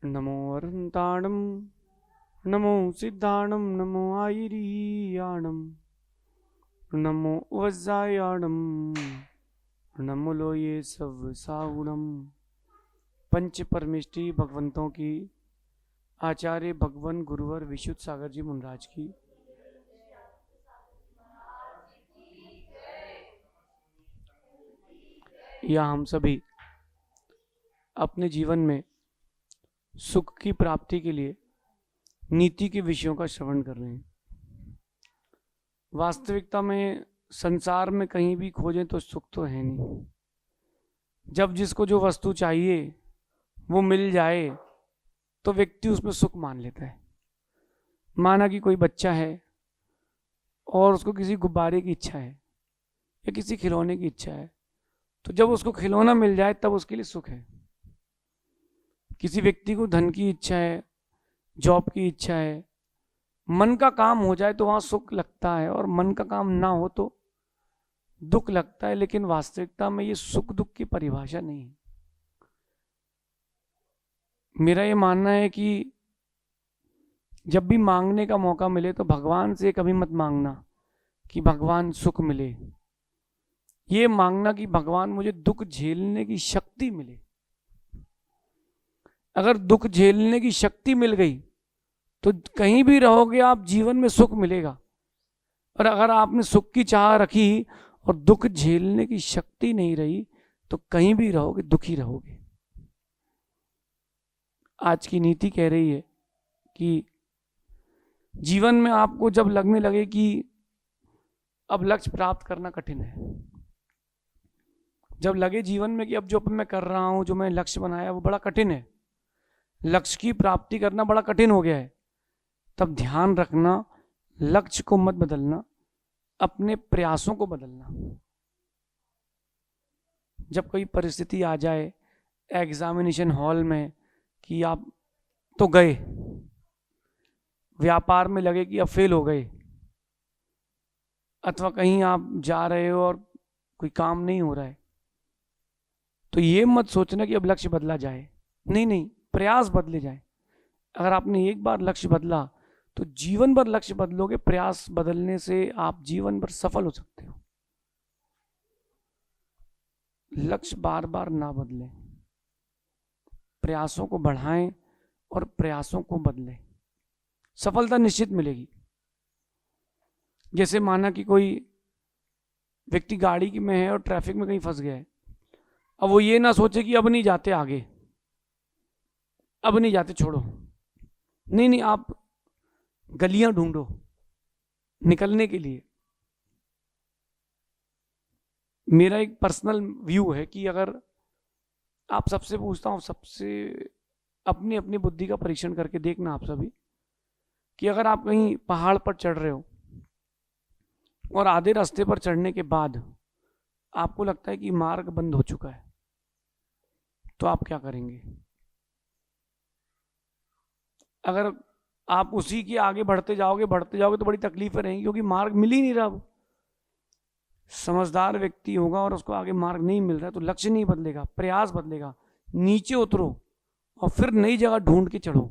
नमो अरन्ताणं नमो सिद्धाणं नमो आयिरीयाणं नमो वज्रायाणं नमो लोये सब सागुणम। पंच परमेष्टि भगवंतों की, आचार्य भगवान गुरुवर विशुद्ध सागर जी मुनराज की, या हम सभी अपने जीवन में सुख की प्राप्ति के लिए नीति के विषयों का श्रवण कर रहे हैं। वास्तविकता में संसार में कहीं भी खोजें तो सुख तो है नहीं। जब जिसको जो वस्तु चाहिए वो मिल जाए तो व्यक्ति उसमें सुख मान लेता है। माना कि कोई बच्चा है और उसको किसी गुब्बारे की इच्छा है या किसी खिलौने की इच्छा है, तो जब उसको खिलौना मिल जाए तब उसके लिए सुख है। किसी व्यक्ति को धन की इच्छा है, जॉब की इच्छा है, मन का काम हो जाए तो वहां सुख लगता है, और मन का काम ना हो तो दुख लगता है। लेकिन वास्तविकता में ये सुख दुख की परिभाषा नहीं है। मेरा ये मानना है कि जब भी मांगने का मौका मिले तो भगवान से कभी मत मांगना कि भगवान सुख मिले। ये मांगना कि भगवान मुझे दुख झेलने की शक्ति मिले। अगर दुख झेलने की शक्ति मिल गई तो कहीं भी रहोगे आप, जीवन में सुख मिलेगा। और अगर आपने सुख की चाह रखी और दुख झेलने की शक्ति नहीं रही तो कहीं भी रहोगे दुखी रहोगे। आज की नीति कह रही है कि जीवन में आपको जब लगने लगे कि अब लक्ष्य प्राप्त करना कठिन है, जब लगे जीवन में कि अब जो मैं कर रहा हूं, जो मैं लक्ष्य बनाया वो बड़ा कठिन है, लक्ष्य की प्राप्ति करना बड़ा कठिन हो गया है, तब ध्यान रखना लक्ष्य को मत बदलना, अपने प्रयासों को बदलना। जब कोई परिस्थिति आ जाए एग्जामिनेशन हॉल में कि आप तो गए, व्यापार में लगे कि अब फेल हो गए, अथवा कहीं आप जा रहे हो और कोई काम नहीं हो रहा है, तो ये मत सोचना कि अब लक्ष्य बदला जाए। नहीं नहीं, प्रयास बदले जाए। अगर आपने एक बार लक्ष्य बदला तो जीवन भर लक्ष्य बदलोगे। प्रयास बदलने से आप जीवन भर सफल हो सकते हो। लक्ष्य बार बार ना बदलें, प्रयासों को बढ़ाएं और प्रयासों को बदलें, सफलता निश्चित मिलेगी। जैसे माना कि कोई व्यक्ति गाड़ी में है और ट्रैफिक में कहीं फंस गया है, अब वो ये ना सोचे कि अब नहीं जाते आगे, अब नहीं जाते, छोड़ो। नहीं नहीं, आप गलियां ढूंढो निकलने के लिए। मेरा एक पर्सनल व्यू है कि अगर आप सबसे पूछता हूं, सबसे अपनी अपनी बुद्धि का परीक्षण करके देखना आप सभी, कि अगर आप कहीं पहाड़ पर चढ़ रहे हो और आधे रास्ते पर चढ़ने के बाद आपको लगता है कि मार्ग बंद हो चुका है, तो आप क्या करेंगे? अगर आप उसी के आगे बढ़ते जाओगे तो बड़ी तकलीफें रहेंगी, क्योंकि मार्ग मिल ही नहीं रहा। समझदार व्यक्ति होगा और उसको आगे मार्ग नहीं मिल रहा है तो लक्ष्य नहीं बदलेगा, प्रयास बदलेगा। नीचे उतरो और फिर नई जगह ढूंढ के चढ़ो।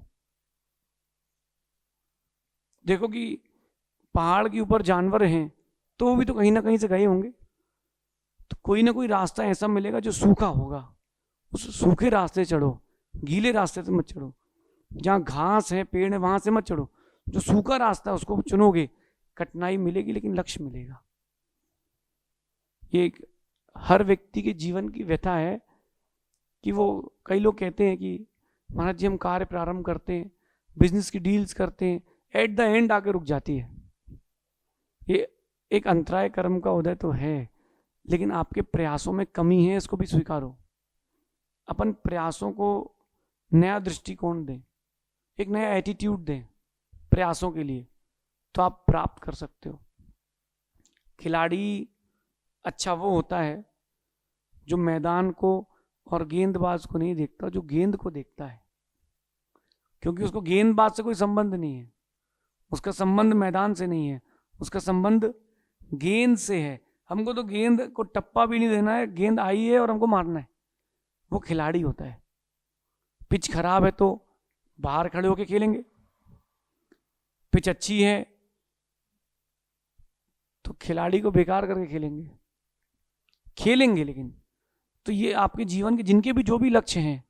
देखो कि पहाड़ के ऊपर जानवर हैं तो वो भी तो कहीं ना कहीं से गए होंगे, तो कोई ना कोई रास्ता ऐसा मिलेगा जो सूखा होगा। उस सूखे रास्ते चढ़ो, गीले रास्ते से मत चढ़ो। जहां घास है, पेड़ है, वहां से मत चढ़ो। जो सूखा रास्ता है उसको चुनोगे, कठिनाई मिलेगी लेकिन लक्ष्य मिलेगा। ये हर व्यक्ति के जीवन की व्यथा है कि वो, कई लोग कहते हैं कि महाराज जी हम कार्य प्रारंभ करते हैं, बिजनेस की डील्स करते हैं, एट द एंड आके रुक जाती है। ये एक अंतराय कर्म का उदय तो है, लेकिन आपके प्रयासों में कमी है, इसको भी स्वीकारो। अपन प्रयासों को नया दृष्टिकोण दें, एक नया एटीट्यूड दें प्रयासों के लिए, तो आप प्राप्त कर सकते हो। खिलाड़ी अच्छा वो होता है जो मैदान को और गेंदबाज को नहीं देखता, जो गेंद को देखता है, क्योंकि उसको गेंदबाज से कोई संबंध नहीं है, उसका संबंध मैदान से नहीं है, उसका संबंध गेंद से है। हमको तो गेंद को टप्पा भी नहीं देना है, गेंद आई है और हमको मारना है। वो खिलाड़ी होता है। पिच खराब है तो बाहर खड़े होके खेलेंगे, पिच अच्छी है तो खिलाड़ी को बेकार करके खेलेंगे, खेलेंगे। लेकिन तो ये आपके जीवन के जिनके भी जो भी लक्ष्य हैं,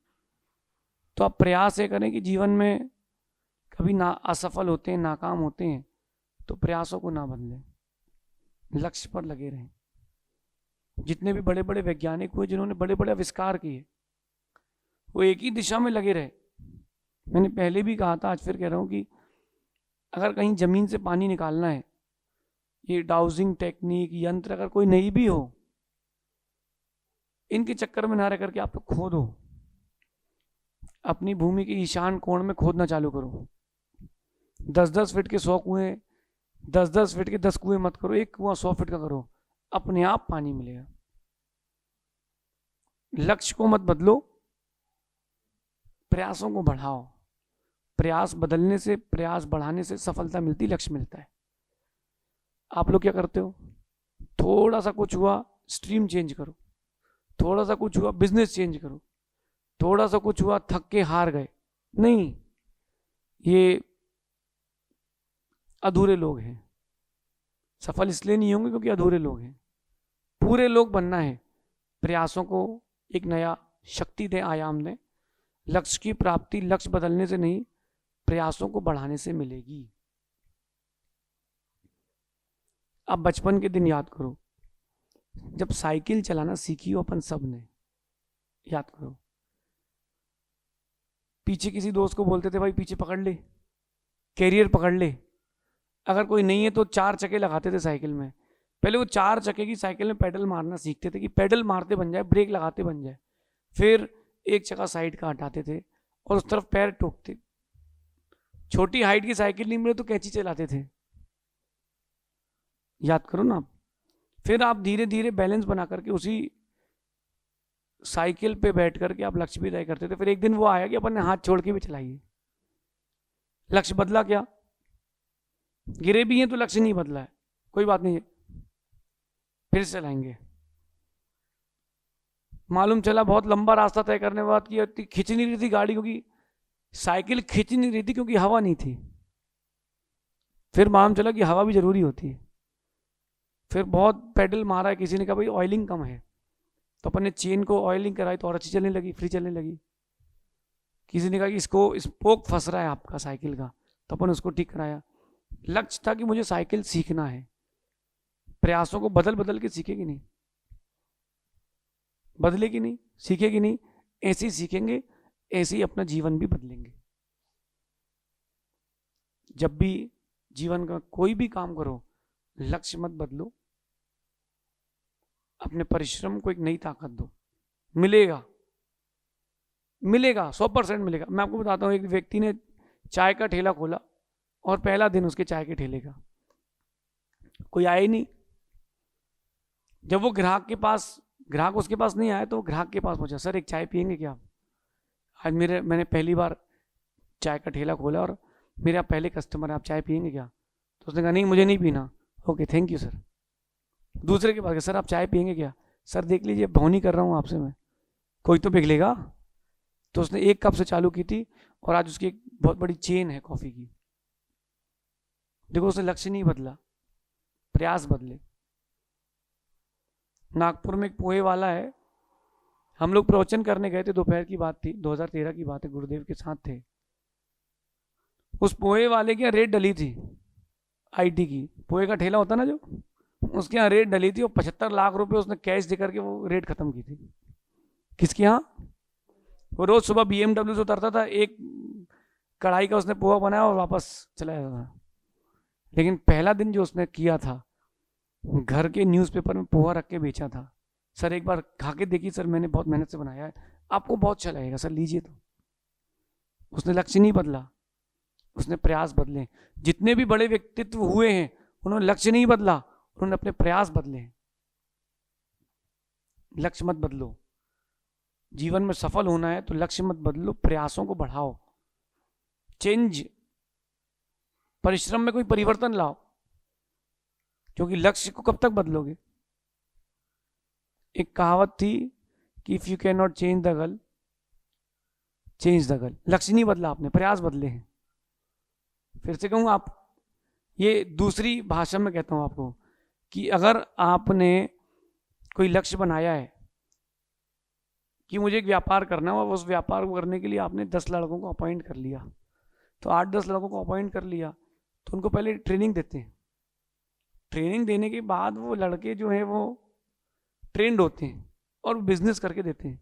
तो आप प्रयास ये करें कि जीवन में कभी ना असफल होते हैं, नाकाम होते हैं, तो प्रयासों को ना बदलें, लक्ष्य पर लगे रहें। जितने भी बड़े बड़े वैज्ञानिक हुए जिन्होंने बड़े बड़े आविष्कार किए, वो एक ही दिशा में लगे रहे। मैंने पहले भी कहा था, आज फिर कह रहा हूं कि अगर कहीं जमीन से पानी निकालना है, ये डाउजिंग टेक्निक यंत्र अगर कोई नहीं भी हो, इनके चक्कर में ना रह करके आप तो खोदो, अपनी भूमि के ईशान कोण में खोदना चालू करो। 10-10 फीट के 100 कुएं, 10-10 फीट के 10 कुएं मत करो, एक कुआं 100 फीट का करो, अपने आप पानी मिलेगा। लक्ष्य को मत बदलो, प्रयासों को बढ़ाओ। प्रयास बदलने से, प्रयास बढ़ाने से सफलता मिलती, लक्ष्य मिलता है। आप लोग क्या करते हो, थोड़ा सा कुछ हुआ स्ट्रीम चेंज करो, थोड़ा सा कुछ हुआ बिजनेस चेंज करो, थोड़ा सा कुछ हुआ थक के हार गए। नहीं, ये अधूरे लोग हैं। सफल इसलिए नहीं होंगे क्योंकि अधूरे लोग हैं। पूरे लोग बनना है। प्रयासों को एक नया शक्ति दें, आयाम दें। लक्ष्य की प्राप्ति लक्ष्य बदलने से नहीं, प्रयासों को बढ़ाने से मिलेगी। अब बचपन के दिन याद करो, जब साइकिल चलाना सीखी हो अपन सब ने, याद करो, पीछे किसी दोस्त को बोलते थे भाई पीछे पकड़ ले, कैरियर पकड़ ले। अगर कोई नहीं है तो 4 चक्के लगाते थे साइकिल में। पहले वो 4 चक्के की साइकिल में पेडल मारना सीखते थे कि पेडल मारते बन जाए, ब्रेक लगाते बन जाए। फिर एक चक्का साइड का हटाते थे और उस तरफ पैर ठोकते। छोटी हाइट की साइकिल नहीं मिले तो कैंची चलाते थे, याद करो ना आप। फिर आप धीरे धीरे बैलेंस बना करके उसी साइकिल पे बैठ करके आप लक्ष्य भी तय करते थे। फिर एक दिन वो आया कि अपन ने हाथ छोड़ के भी चलाइए। लक्ष्य बदला क्या? गिरे भी हैं तो लक्ष्य नहीं बदला है, कोई बात नहीं है, फिर से चलाएंगे। मालूम चला बहुत लंबा रास्ता तय करने के बाद कि खिंच नहीं रही थी गाड़ी, क्योंकि साइकिल खिंच नहीं रही थी क्योंकि हवा नहीं थी। फिर मालूम चला कि हवा भी जरूरी होती है। फिर बहुत पेडल मारा है, किसी ने कहा भाई ऑयलिंग कम है, तो अपन ने चेन को ऑयलिंग कराई तो और अच्छी चलने लगी, फ्री चलने लगी। किसी ने कहा कि इसको स्पोक फंस रहा है आपका साइकिल का, तो अपन उसको ठीक कराया। लक्ष्य था कि मुझे साइकिल सीखना है। प्रयासों को बदल बदल के सीखेगी नहीं, बदलेगी नहीं, सीखेगी नहीं। ऐसे ही सीखेंगे, ऐसे ही अपना जीवन भी बदलेंगे। जब भी जीवन का कोई भी काम करो, लक्ष्य मत बदलो, अपने परिश्रम को एक नई ताकत दो। मिलेगा, मिलेगा, 100% मिलेगा। मैं आपको बताता हूं, एक व्यक्ति ने चाय का ठेला खोला और पहला दिन उसके चाय के ठेले का कोई आया ही नहीं। जब वो ग्राहक उसके पास नहीं आया तो वो ग्राहक के पास पहुंचा, सर एक चाय पियेंगे क्या? आज मैंने पहली बार चाय का ठेला खोला और मेरे आप पहले कस्टमर है, आप चाय पियेंगे क्या? तो उसने कहा नहीं मुझे नहीं पीना। Okay thank you sir. दूसरे के पास गया, सर आप चाय पियेंगे क्या? सर देख लीजिए भौनी कर रहा हूँ आपसे मैं, कोई तो पिघलेगा। तो उसने 1 कप से चालू की थी और आज उसकी एक बहुत बड़ी चेन है कॉफी की। देखो उसने लक्ष्य नहीं बदला, प्रयास बदले। नागपुर में एक पोहे वाला है, हम लोग प्रवचन करने गए थे, दोपहर की बात थी, 2013 की बात है, गुरुदेव के साथ थे। उस पोहे वाले की रेट डली थी, आईटी की पोहे का ठेला होता ना जो, उसके यहाँ रेट डली थी और 75 लाख रुपए उसने कैश देकर के वो रेट खत्म की थी। किसके यहाँ? वो रोज सुबह BMW से उतरता था, एक कढ़ाई का उसने पोहा बनाया और वापस चला जाता था। लेकिन पहला दिन जो उसने किया था, घर के न्यूज़पेपर में पोहा रख के बेचा था। सर एक बार खा के देखिए सर, मैंने बहुत मेहनत से बनाया है, आपको बहुत अच्छा लगेगा सर, लीजिए। तो उसने लक्ष्य नहीं बदला, उसने प्रयास बदले। जितने भी बड़े व्यक्तित्व हुए हैं उन्होंने लक्ष्य नहीं बदला, उन्होंने अपने प्रयास बदले। लक्ष्य मत बदलो। जीवन में सफल होना है तो लक्ष्य मत बदलो, प्रयासों को बढ़ाओ। चेंज, परिश्रम में कोई परिवर्तन लाओ, क्योंकि लक्ष्य को कब तक बदलोगे? एक कहावत थी कि if you can not change the girl, change the goal. लक्ष्य नहीं बदला आपने, प्रयास बदले हैं। फिर से कहूँ, आप ये दूसरी भाषा में कहता हूँ आपको कि अगर आपने कोई लक्ष्य बनाया है कि मुझे एक व्यापार करना है, और उस व्यापार को करने के लिए आपने 10 लड़कों को अपॉइंट कर लिया, तो 8-10 लड़कों को अपॉइंट कर लिया, तो उनको पहले ट्रेनिंग देते हैं। ट्रेनिंग देने के बाद वो लड़के जो हैं वो ट्रेंड होते हैं और बिजनेस करके देते हैं।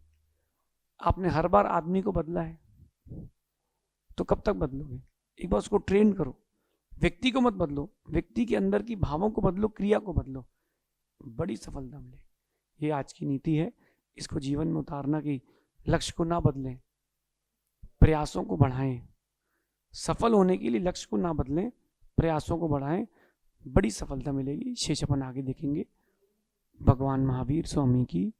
आपने हर बार आदमी को बदला है तो कब तक बदलोगे? एक बार उसको ट्रेन करो। व्यक्ति को मत बदलो, व्यक्ति के अंदर की भावों को बदलो, क्रिया को बदलो, बड़ी सफलता मिलेगी। ये आज की नीति है, इसको जीवन में उतारना कि लक्ष्य को ना बदलें, प्रयासों को बढ़ाएं। सफल होने के लिए लक्ष्य को ना बदलें, प्रयासों को बढ़ाएं, बड़ी सफलता मिलेगी। शेष अपन आगे देखेंगे। भगवान महावीर स्वामी की